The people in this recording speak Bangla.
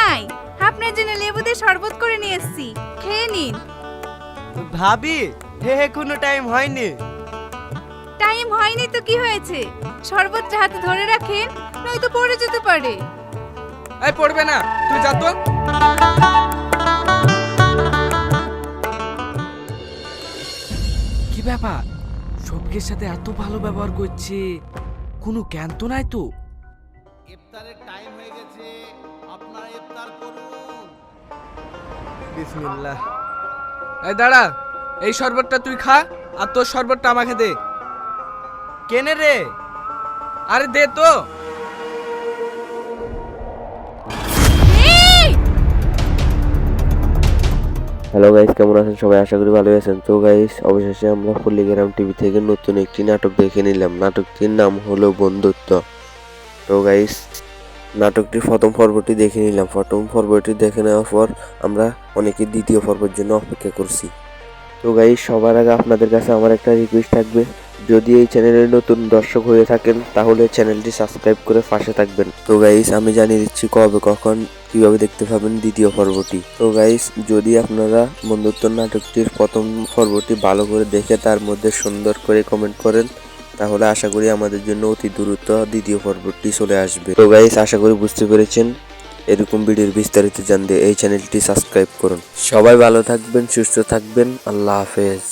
জামাই, আপনার জন্য লেবু দিয়ে শরবত করে নিয়ে এসেছি, খেয়ে নিন। ভাবি, হে কোনো টাইম হয়নি। টাইম হয়নি তো কি হয়েছে, শরবতটা হাতে ধরে রাখেন, নয়তো পড়ে যেতে পারে। এই পড়বে না, তুই যা তো। কি ব্যাপার, সবকের সাথে এত ভালো ব্যবহার করছে, কোনো জ্ঞান তো নাই তো? ইফতারের টাইম হয়ে গেছে, আপনারা ইফতার করুন। বিসমিল্লাহ। এই দাঁড়া, এই শরবতটা তুই খা, আর তোর শরবতটা আমাকে দে। কেনে রে? আরে দে তো। হ্যালো গাইস, কেমন আছেন সবাই? আশা করি ভালো আছেন। তো গাইস, অবশেষে আমরা পল্লীগ্রাম টিভি থেকে নতুন একটি নাটক দেখে নিলাম। নাটকটির নাম হলো বন্ধুত্ব। তো গাইস, নাটকটির প্রথম পর্বটি দেখে নিলাম। প্রথম পর্বটি দেখে নেওয়ার পর আমরা অনেকে দ্বিতীয় পর্বের জন্য অপেক্ষা করছি। তো গাইস, সবার আগে আপনাদের কাছে আমার একটা রিকোয়েস্ট থাকবে, যদি এই চ্যানেলের নতুন দর্শক হয়ে থাকেন তাহলে চ্যানেলটি সাবস্ক্রাইব করে পাশে থাকবেন। তো গাইস, আমি জানিয়ে দিচ্ছি কবে কখন কিভাবে দেখতে পাবেন দ্বিতীয় পর্বটি। তো গাইস, যদি আপনারা বন্ধুত্ব নাটকটির প্রথম পর্বটি ভালো করে দেখে তার মধ্যে সুন্দর করে কমেন্ট করেন, তাহলে আশা করি আমাদের জন্য অতি দ্রুত দ্বিতীয় পর্বটি চলে আসবে। তো গাইস, আশা করি বুঝতে পেরেছেন। এরকম ভিডিওর বিস্তারিত জানতে এই চ্যানেলটি সাবস্ক্রাইব করুন। সবাই ভালো থাকবেন, সুস্থ থাকবেন। আল্লাহ হাফেজ।